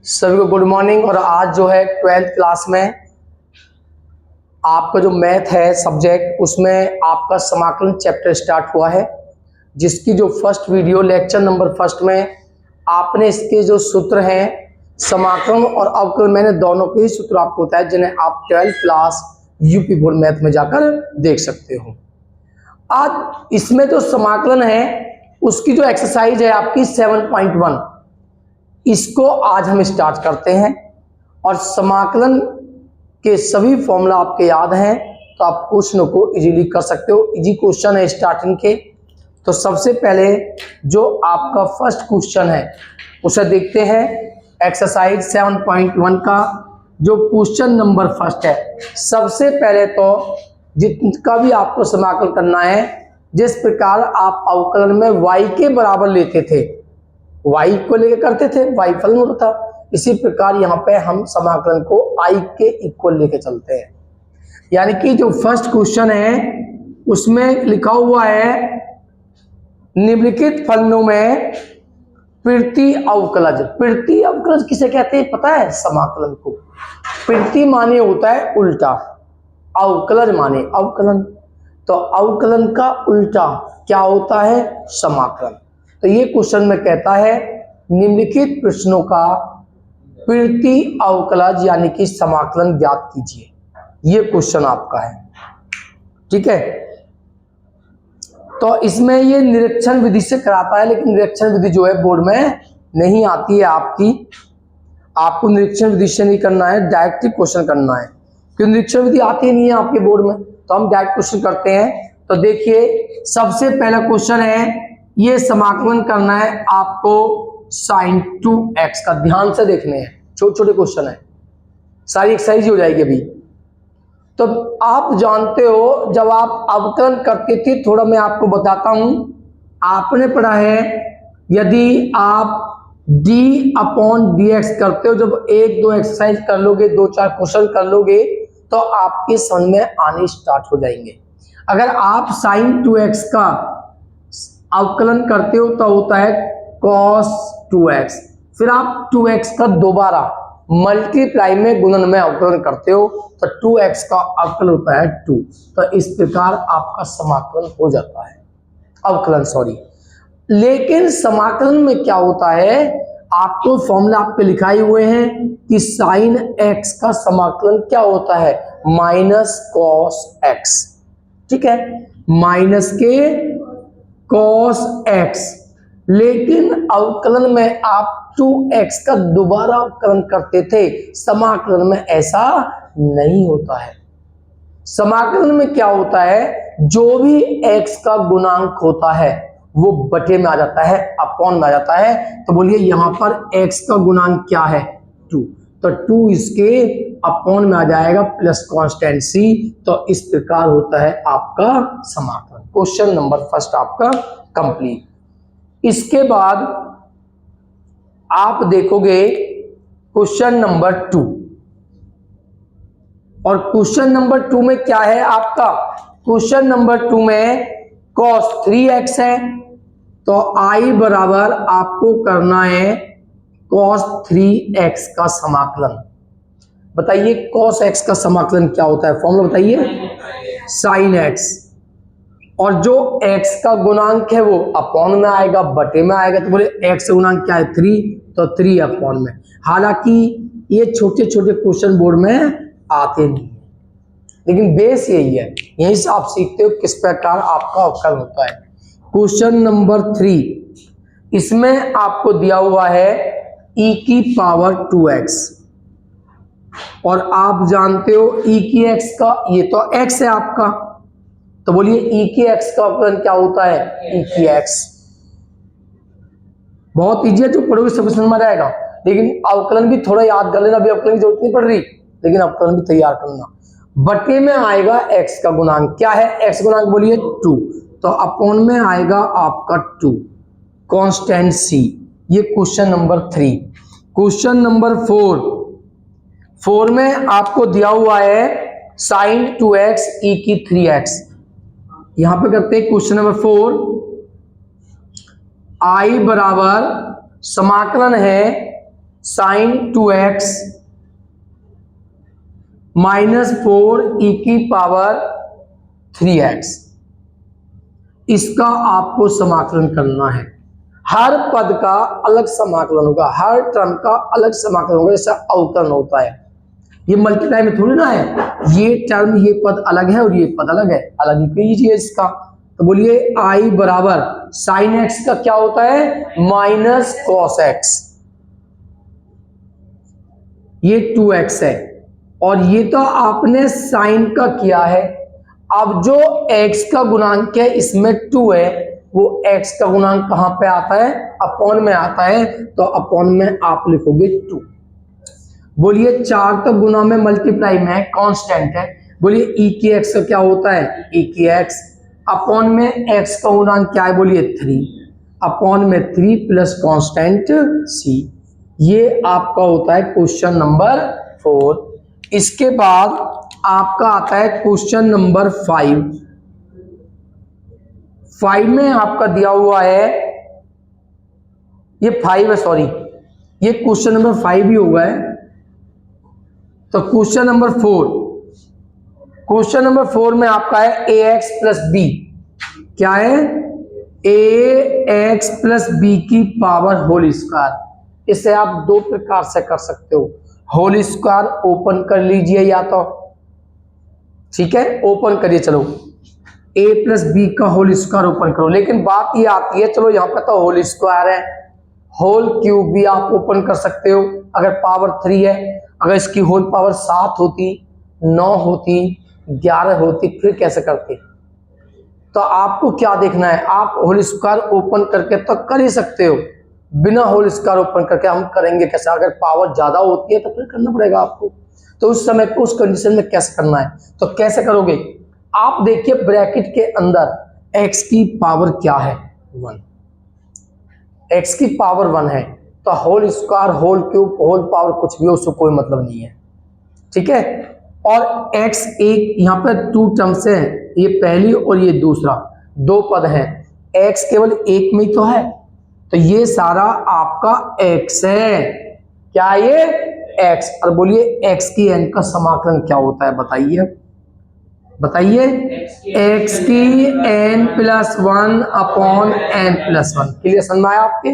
सभी को good morning. और आज जो है 12th क्लास में आपका जो मैथ है सब्जेक्ट, उसमें आपका समाकलन चैप्टर स्टार्ट हुआ है, जिसकी जो first video lecture number first में आपने इसके जो सूत्र हैं समाकलन और अवकलन, मैंने दोनों के ही सूत्र आपको बताया, जिन्हें आप 12th class UP board math में जाकर देख सकते हो। आज इसमें जो समाकलन है उसकी जो एक्सरसाइज है आपकी 7.1, इसको आज हम स्टार्ट करते हैं। और समाकलन के सभी फॉर्मूला आपके याद हैं तो आप क्वेश्चन को इजीली कर सकते हो। इजी क्वेश्चन है स्टार्टिंग के। तो सबसे पहले जो आपका फर्स्ट क्वेश्चन है उसे देखते हैं। एक्सरसाइज 7.1 का जो क्वेश्चन नंबर फर्स्ट है, सबसे पहले तो जितना भी आपको समाकलन करना है, जिस प्रकार आप अवकलन में y के बराबर लेते थे, y को लेकर करते थे, y फलन होता था, इसी प्रकार यहाँ पे हम समाकलन को i के इक्वल लेके चलते हैं। यानी कि जो फर्स्ट क्वेश्चन है उसमें लिखा हुआ है निम्नलिखित फलनों में प्रति अवकलज। प्रति अवकलज किसे कहते हैं पता है? समाकलन को। प्रति माने होता है उल्टा, अवकलज माने अवकलन, तो अवकलन का उल्टा क्या होता है? समाकलन। तो ये क्वेश्चन में कहता है निम्नलिखित प्रश्नों का प्रति अवकलज यानी कि समाकलन ज्ञात कीजिए। ये क्वेश्चन आपका है, ठीक है। तो इसमें ये निरीक्षण विधि से कराता है, लेकिन निरीक्षण विधि जो है बोर्ड में नहीं आती है आपकी। आपको निरीक्षण विधि से नहीं करना है, डायरेक्ट क्वेश्चन करना है, क्योंकि निरीक्षण विधि आती नहीं है आपके बोर्ड में। तो हम डायरेक्ट क्वेश्चन करते हैं। तो देखिए सबसे पहला क्वेश्चन है, ये समाकलन करना है आपको sin 2x का। ध्यान से देखने हैं, छोटे छोटे क्वेश्चन है, सारी एक्सरसाइज हो जाएगी अभी। तो आप जानते हो जब आप अवकलन करते थे, थोड़ा मैं आपको बताता हूं, आपने पढ़ा है यदि आप d/dx करते हो, जब 1-2 एक्सरसाइज कर लोगे, 2-4 क्वेश्चन कर लोगे, तो आपके समझ में आने स्टार्ट हो जाएंगे। अगर आप sin 2x का अवकलन करते हो तो होता है cos 2x, फिर आप 2x का दोबारा मल्टीप्लाई में गुणन में अवकलन करते हो तो 2x का अवकलन होता है 2। तो इस प्रकार आपका समाकलन हो जाता है, अवकलन सॉरी। लेकिन समाकलन में क्या होता है, आपको फॉर्मूला आपके लिखाए हुए हैं कि sin x का समाकलन क्या होता है? माइनस cos x, ठीक है, माइनस के cos x। लेकिन अवकलन में आप 2x का दोबारा अवकलन करते थे, समाकलन में ऐसा नहीं होता है। समाकलन में क्या होता है, जो भी x का गुणांक होता है वो बटे में आ जाता है, अपॉन में आ जाता है। तो बोलिए यहां पर x का गुणांक क्या है? 2, तो 2 इसके अपॉन में आ जाएगा प्लस कांस्टेंट c। तो इस प्रकार होता है आपका समाकलन। क्वेश्चन नंबर फर्स्ट आपका कंप्लीट। इसके बाद आप देखोगे क्वेश्चन नंबर 2, और क्वेश्चन नंबर 2 में क्या है आपका? क्वेश्चन नंबर 2 में cos 3x है, तो i बराबर आपको करना है cos 3x का समाकलन। बताइए cos x का समाकलन क्या होता है? फॉर्मूला बताइए, sin x, और जो x का गुणांक है वो अपॉन में आएगा, बटे में आएगा। तो बोले x का गुणांक क्या है? 3, तो 3 अपॉन में। हालांकि ये छोटे छोटे क्वेश्चन बोर्ड में आते नहीं, लेकिन बेस यही है, यहीं से आप सीखते हो किस प्रकार आपका अवकलन होता है। क्वेश्चन नंबर 3, इसमें आपको दिया हुआ है e की पावर 2x, और आप जानते हो e की x का, ये तो x है आपका, तो बोलिए e की x का अवकलन क्या होता है? e की x। बहुत इजी है, जो पढ़ोगे सब समझ में आएगा, लेकिन अवकलन भी थोड़ा याद कर लेना। अभी अवकलन की जरूरत नहीं पड़ रही, लेकिन अवकलन भी तैयार करना। बटे में आएगा x का गुणांक, क्या है x गुणांक? बोलिए 2, तो अपॉन में आएगा आपका 2, कांस्टेंट c। ये क्वेश्चन नंबर 3। क्वेश्चन नंबर 4 में आपको दिया हुआ है sin 2x e की 3x। यहां पे करते हैं क्वेश्चन नंबर 4, i बराबर समाकलन है साइन 2x -4 e की पावर 3x, इसका आपको समाकलन करना है। हर पद का अलग समाकलन होगा, हर टर्म का अलग समाकलन होगा, जैसा अवकलन होता है। ये मल्टीप्लाई में थोड़ी ना है, ये टर्म ये पद अलग है और ये पद अलग है, अलग ही कीजिए इसका। तो बोलिए i बराबर साइन x का क्या होता है माइनस कॉस x, ये 2x है, और ये तो आपने साइन का किया है। अब जो x का गुणांक है इसमें 2 है, वो x का गुणांक कहां पे आता है, अपॉन में आता है, तो अपॉन में आप लिखोगे 2। बोलिए 4 तो गुना में मल्टीप्लाई में कांस्टेंट है, बोलिए e की x का क्या होता है e की x, अपॉन में x का गुणांक क्या है, बोलिए 3, अपॉन में 3 प्लस कांस्टेंट c। ये आपका होता है क्वेश्चन नंबर 4। इसके बाद आपका आता है क्वेश्चन नंबर 5। 5 में आपका दिया हुआ है, ये 5 है, सॉरी ये क्वेश्चन नंबर 5 ही होगा है। तो क्वेश्चन नंबर 4, क्वेश्चन नंबर 4 में आपका है ax प्लस बी, क्या है ax प्लस बी की पावर होल स्क्वायर। इसे आप दो प्रकार से कर सकते हो, होल स्क्वायर ओपन कर लीजिए या तो, ठीक है ओपन करिए, चलो a प्लस बी का होल स्क्वायर ओपन करो। लेकिन बात ये आती है, चलो यहाँ पे तो होल स्क्वायर है, होल क्यूब भी आप ओपन कर सकते हो अगर पावर 3 है। अगर इसकी होल पावर 7 होती, 9 होती, 11 होती, फिर कैसे करते। तो आपको क्या देखना है, आप होल स्क्वायर ओपन करके तो कर ही सकते हो, बिना होल स्क्वायर ओपन करके हम करेंगे कैसे। अगर पावर ज्यादा होती है तो फिर करना पड़ेगा आपको। तो उस समय को उस कंडीशन में कैसे करना है, तो कैसे करोगे आप, देखिए ब्रैकेट के अंदर x की पावर क्या है 1, x की पावर 1 है, तो whole square whole cube whole power कुछ भी हो उससे कोई मतलब नहीं है, ठीक है। और x एक यहाँ पे 2 टर्म्स है, ये पहली और ये दूसरा, 2 पद हैं, x केवल एक में ही तो है, तो ये सारा आपका x है, क्या ये x। और बोलिए x की n का समाकलन क्या होता है बताइए, बताइए x की n plus 1 upon n plus 1। Clear समझ में आया आपके।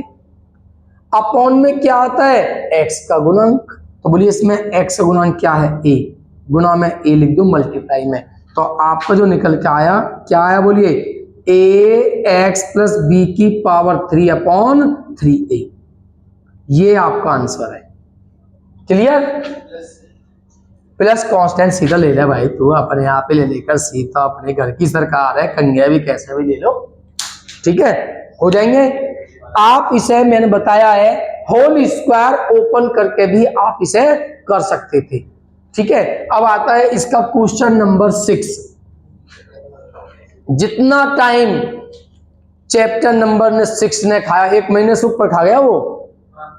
अपॉन में क्या आता है x का गुणांक, तो बोलिए इसमें x का गुणांक क्या है a, गुणा में a लिख दो मल्टीप्लाई में, तो आपका जो निकल के आया क्या आया, बोलिए ax प्लस बी की पावर 3 अपॉन 3a, ये आपका आंसर है। क्लियर। प्लस कांस्टेंट सीधा ले ले भाई, तू अपने यहाँ पे ले लेकर सीधा, अपने घर की सरकार है, कंगे भी कैसे भी ले लो, ठीक है हो जाएंगे। आप इसे मैंने बताया है होल स्क्वायर ओपन करके भी आप इसे कर सकते थे, ठीक है। अब आता है इसका क्वेश्चन नंबर 6। जितना टाइम चैप्टर नंबर 6 ने खाया, 1 महीने से ऊपर खा गया वो,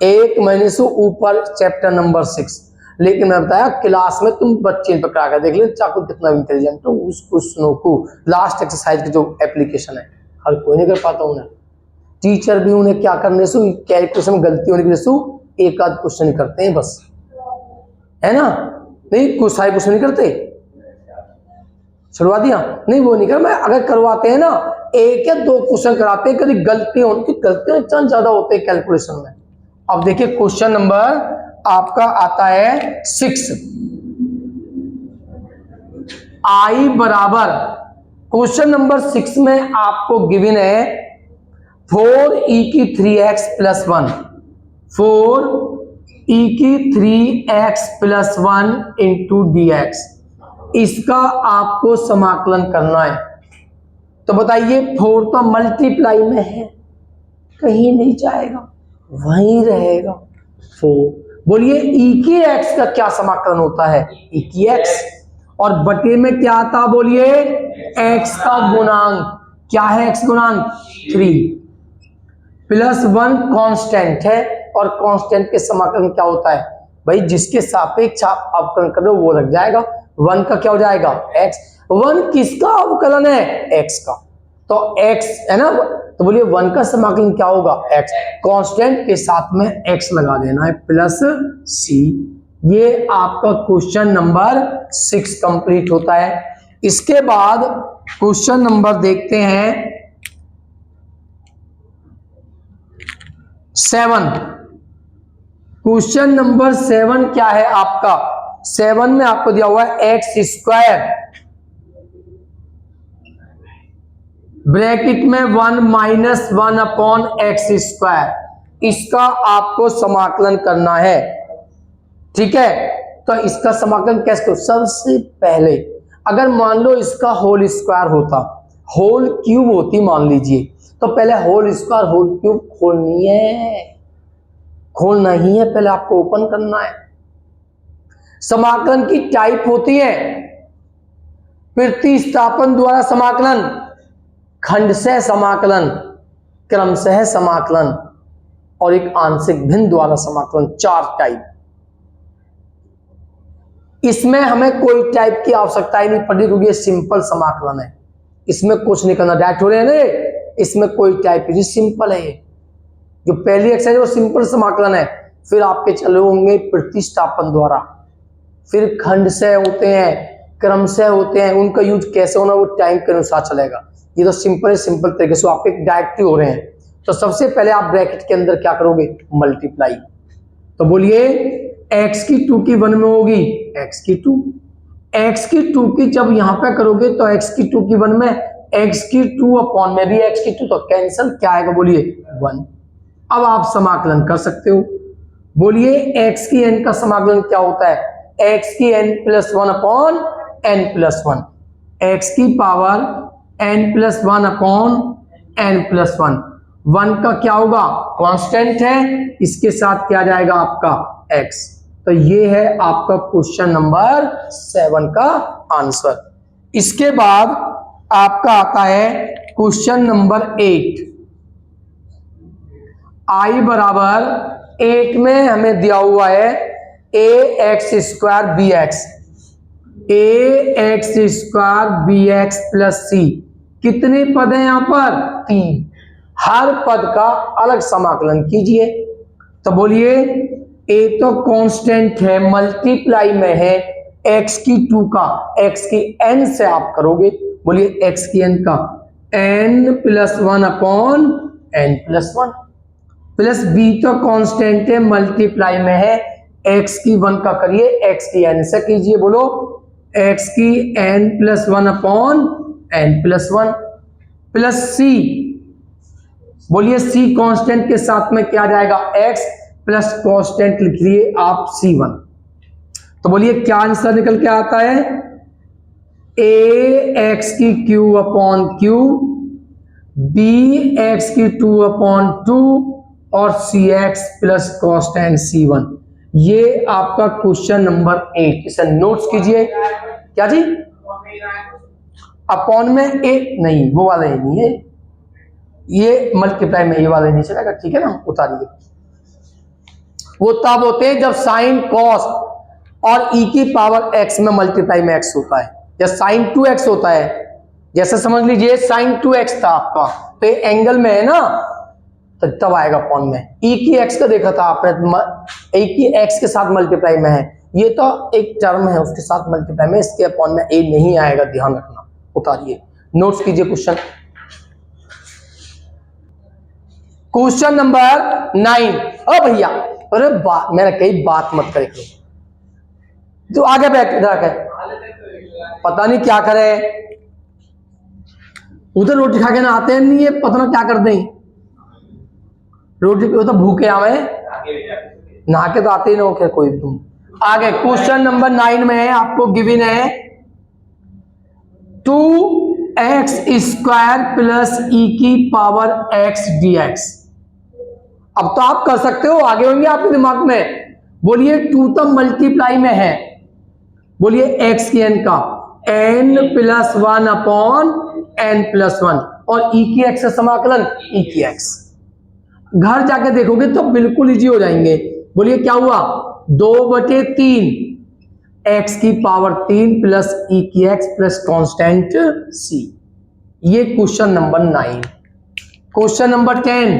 1 महीने से ऊपर चैप्टर नंबर 6। लेकिन मैं बताया क्लास में तुम बच्चे पकड़ा कर देख ले चाकू कितना इंटेलिजेंट हो, उस क्वेश्चनों को लास्ट एक्सरसाइज की जो एप्लीकेशन है हर कोई नहीं कर पाता उन्हें। टीचर भी उन्हें क्या करने से कैलकुलेशन में गलती होने की वजह से एक आध क्वेश्चन करते हैं बस, है ना, नहीं कुछ सारे क्वेश्चन नहीं करते। छुड़वा दिया नहीं, वो नहीं कर, मैं अगर करवाते हैं ना 1 या 2 क्वेश्चन कराते हैं, कभी गलतियां उनकी गलतियां इतना ज्यादा होते हैं कैलकुलेशन में। अब देखिए क्वेश्चन नंबर आपका आता है 6, आई बराबर, क्वेश्चन नंबर 6 में आपको गिवन है 4e की 3x प्लस 1, 4e की 3x प्लस 1 इंटू dx, इसका आपको समाकलन करना है। तो बताइए 4 तो मल्टीप्लाई में है, कहीं नहीं जाएगा, वहीं रहेगा 4। बोलिए e की x का क्या समाकलन होता है e की x, और बटे में क्या आता, बोलिए x का गुणांक, क्या है x गुणांक 3 प्लस 1 कांस्टेंट है, और कांस्टेंट के समाकलन क्या होता है भाई, जिसके सापेक्ष आप अवकलन करो वो लग जाएगा, 1 का क्या हो जाएगा x। 1 किसका अवकलन है x का, तो x है ना, तो बोलिए 1 का समाकलन क्या होगा, x। कांस्टेंट के साथ में x लगा देना है प्लस c। ये आपका क्वेश्चन नंबर 6 कंप्लीट होता है। इसके बाद क्वेश्चन नंबर देखते हैं 7। क्वेश्चन नंबर 7 क्या है आपका, 7 में आपको दिया हुआ है एक्स स्क्वायर ब्रैकेट में 1 माइनस 1 अपॉन एक्स स्क्वायर। इसका आपको समाकलन करना है, ठीक है। तो इसका समाकलन कैसे करो, सबसे पहले अगर मान लो इसका होल स्क्वायर होता, होल क्यूब होती मान लीजिए, तो पहले होल स्क्वायर होल क्यूब खोलनी है, खोलना ही है, पहले आपको ओपन करना है। समाकलन की टाइप होती है प्रतिस्थापन द्वारा समाकलन, खंडशः समाकलन, क्रमशः समाकलन और एक आंशिक भिन्न द्वारा समाकलन, 4 टाइप। इसमें हमें कोई टाइप की आवश्यकता ही नहीं पड़ती क्योंकि ये सिंपल समाकलन है, इसमें कुछ नहीं करना। डायरेक्ट हो रहे हैं ना, इसमें कोई टाइप नहीं, सिंपल है। ये जो पहली एक्सरसाइज है वो सिंपल समाकलन है, फिर आपके चले होंगे प्रतिस्थापन द्वारा, फिर खंडशः होते हैं, क्रमशः होते हैं, उनका यूज कैसे होना वो टाइम के अनुसार चलेगा। ये तो सिंपल तरीके से आपके डायरेक्ट हो रहे हैं। तो सबसे पहले आप ब्रैकेट के अंदर क्या करोगे, मल्टीप्लाई। तो बोलिए x की 2 की 1 में होगी x की 2, x की 2 की जब यहां पे करोगे तो x की 2 की 1 में x की 2 अपॉन में भी x की 2, तो कैंसिल क्या आएगा, बोलिए 1। अब आप समाकलन कर सकते हो। बोलिए x की n का समाकलन क्या होता है, x की n plus 1 upon n plus 1, x की power n plus 1 upon n plus 1। 1 का क्या होगा, कांस्टेंट है, इसके साथ क्या जाएगा आपका x। तो ये है आपका क्वेश्चन नंबर 7 का आंसर। इसके बाद आपका आता है क्वेश्चन नंबर 8। i बराबर 8 में हमें दिया हुआ है a x square b x, a x square b x plus c. कितने पद हैं यहां पर, 3। हर पद का अलग समाकलन कीजिए। तो बोलिए a तो कांस्टेंट है, मल्टीप्लाई में है x की 2 का, x की n से आप करोगे। बोलिए x की n का n plus 1 upon n plus 1, plus b तो कांस्टेंट है, मल्टीप्लाई में है x की 1 का करिए, x की n से कीजिए। बोलो x की n plus 1 upon n plus 1 plus c। बोलिए c कांस्टेंट के साथ में क्या जाएगा, x प्लस कांस्टेंट लिख लिए आप c1। तो बोलिए क्या आंसर निकल के आता है, a एक्स की Q upon Q, b x की 2 अपॉन 2 और सी एक्स प्लस कांस्टेंट c1। ये आपका क्वेश्चन नंबर 8, इसे नोट्स कीजिए। क्या जी, अपॉन में a नहीं, वो वाला ही नहीं है, ये मल्टीप्लाई में ये वाला नहीं चलेगा, ठीक है ना, उतारिए। वो तब होते हैं जब साइन कॉस और e की पावर x में मल्टीप्लाई में x होता है, या साइन 2x होता है। जैसे समझ लीजिए साइन 2x था आपका, तो ये एंगल में है ना, तो तब आएगा अपॉन में। e की x का देखा था आपने, e की x के साथ मल्टीप्लाई में है, ये तो एक टर्म है उसके साथ मल्टीप्लाई में, इसके अपॉन में a नहीं आएगा, ध्यान रखना। उतारिए, नोट्स कीजिए क्वेश्चन। Question number 9। ओ भैया, अरे बात मेरा कई बात मत करे, जो आगे बैठ कर पता नहीं क्या करे, उधर रोटी खा के ना आते नहीं है, पता ना क्या कर दें, रोटी पे तो भूखे आवे, नहा के तो आते ही ना हो कोई। तुम आगे क्वेश्चन नंबर 9 में है, आपको गिवन है 2x स्क्वायर प्लस ई की पावर x dx। अब तो आप कर सकते हो, आगे होंगे आपके दिमाग में। बोलिए 2 तो मल्टीप्लाई में है, बोलिए x की n का n plus 1 upon n plus 1 और e की x से समाकलन e की x। घर जाके देखोगे तो बिल्कुल इजी हो जाएंगे। बोलिए क्या हुआ, 2/3 x की पावर 3 प्लस e की x प्लस कांस्टेंट c। ये क्वेश्चन नंबर 9। क्वेश्चन नंबर 10,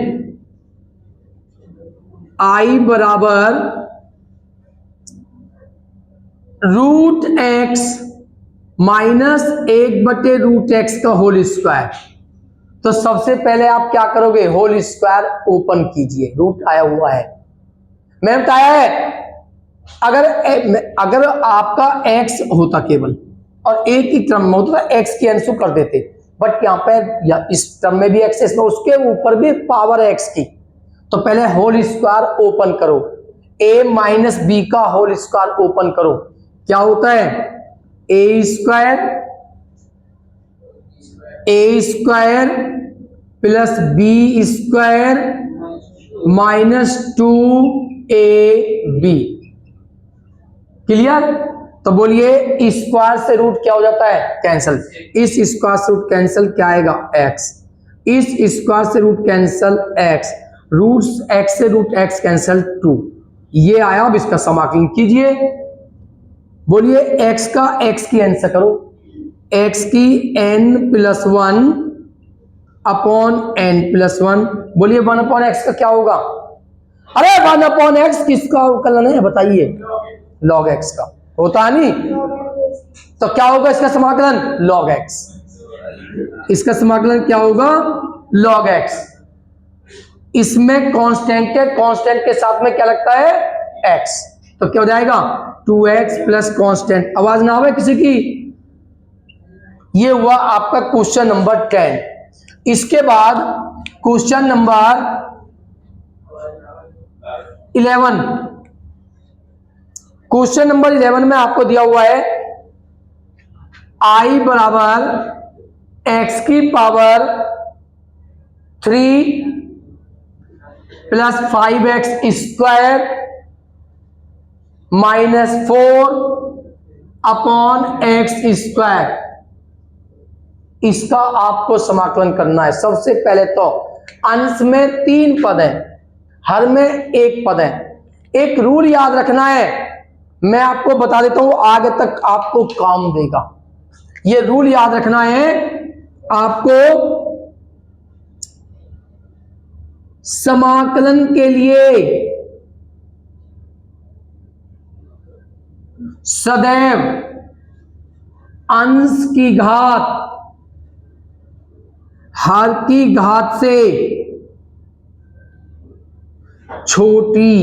आई बराबर रूट एक्स माइनस 1/√x का होल स्क्वायर। तो सबसे पहले आप क्या करोगे, होल स्क्वायर ओपन कीजिए, रूट आया हुआ है, मैंने बताया है अगर आपका x होता केवल और एक ही टर्म में होता तो x की आंसर कर देते, बट यहाँ पे या इस टर्म में भी x है, उसके ऊपर भी पावर है x की, तो पहले होल स्क्वायर ओपन करो, a माइनस बी का होल स्क्वायर ओपन करो, क्या होता है a square plus B square minus 2ab। Clear? तो बोलिए स्क्वायर से रूट क्या हो जाता है, कैंसल, इस स्क्वायर से रूट कैंसल, क्या आएगा x, इस स्क्वायर से root cancel x, root x से रूट x कैंसल 2, ये आया। अब इसका समाकलन कीजिए, बोलिए x का x की आंसर करो, x की n+1 अपॉन n+1, बोलिए 1/x का क्या होगा, अरे 1/x किसका अवकलन है बताइए, log x का होता है नहीं, तो क्या होगा इसका समाकलन log x, इसका समाकलन क्या होगा log x। इसमें कांस्टेंट है, कांस्टेंट के साथ में क्या लगता है x, तो क्या हो जाएगा 2x प्लस कांस्टेंट, आवाज ना आवे किसी की। ये हुआ आपका क्वेश्चन नंबर 10। इसके बाद क्वेश्चन नंबर 11, क्वेश्चन नंबर 11 में आपको दिया हुआ है i बराबर x की power 3 plus 5x square minus 4 upon x square, इसका आपको समाकलन करना है। सबसे पहले तो अंश में 3 पद है, हर में 1 पद है। एक रूल याद रखना है, मैं आपको बता देता हूं, आगे तक आपको काम देगा। ये रूल याद रखना है आपको, समाकलन के लिए सदैव अंश की घात हर की घात से छोटी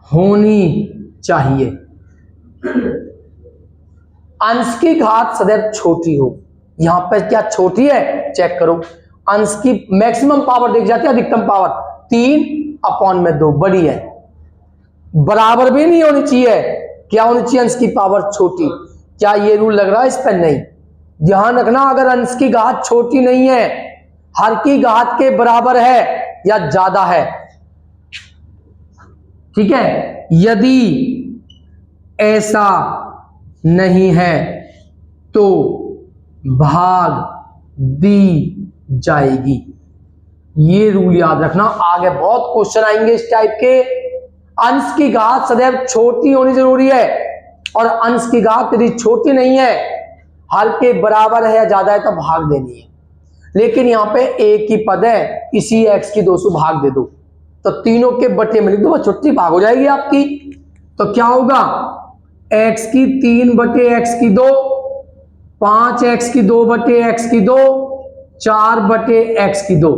होनी चाहिए। अंश की घात सदैव छोटी हो, यहां पर क्या छोटी है चेक करो, अंश की मैक्सिमम पावर देख जाती है, अधिकतम पावर 3/2 बड़ी है, बराबर भी नहीं होनी चाहिए, क्या होनी चाहिए अंश की पावर छोटी। क्या ये रूल लग रहा है इस पर? नहीं, ध्यान रखना, अगर अंश की घात छोटी नहीं है, हर की घात के बराबर है या ज्यादा है, ठीक है, यदि ऐसा नहीं है तो भाग दी जाएगी। ये रूल याद रखना, आगे बहुत क्वेश्चन आएंगे इस टाइप के। अंश की घात सदैव छोटी होनी जरूरी है, और अंश की घात यदि छोटी नहीं है, हर के बराबर है या ज्यादा है, तो भाग देनी है। लेकिन यहाँ पे एक ही पद है, इसी x की 200 भाग दे दो, तो तीनों के बटे में लिख दो, छुट्टी भाग हो जाएगी आपकी। तो क्या होगा, x की 3/x की 2, 5x की 2/x की 2, 4/x की 2।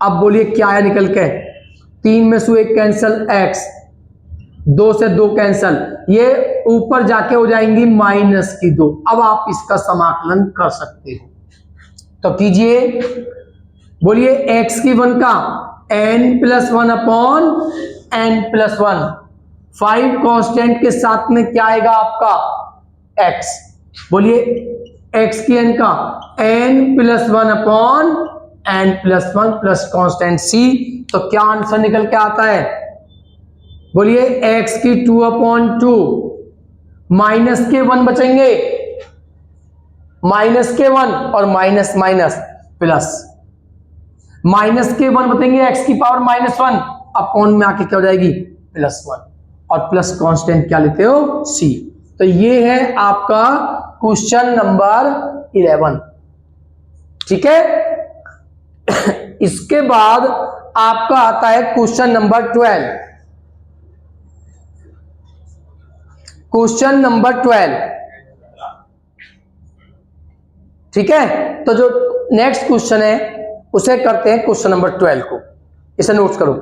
अब बोलिए क्या है निकल के, 3 में से 1 कैंसल, x 2 से 2 कैंसल, ये ऊपर जाके हो जाएंगी -2। अब आप इसका समाकलन कर सकते हो, तो कीजिए, बोलिए x की 1 का n+1 अपॉन n+1, 5 कांस्टेंट के साथ में क्या आएगा आपका x, बोलिए x की n का n+1 upon n+1 plus constant c, तो क्या आंसर निकल के आता है, बोलिए x की 2/2, माइनस के 1 बचेंगे, -1 और माइनस माइनस प्लस, -1 बचेंगे, x की पावर -1 अपॉन में आके क्या हो जाएगी +1, और प्लस कांस्टेंट क्या लेते हो c। तो ये है आपका क्वेश्चन नंबर 11, ठीक है। इसके बाद आपका आता है क्वेश्चन नंबर 12। क्वेश्चन नंबर 12, ठीक है। तो जो नेक्स्ट क्वेश्चन है उसे करते हैं क्वेश्चन नंबर 12 को, इसे नोट करो।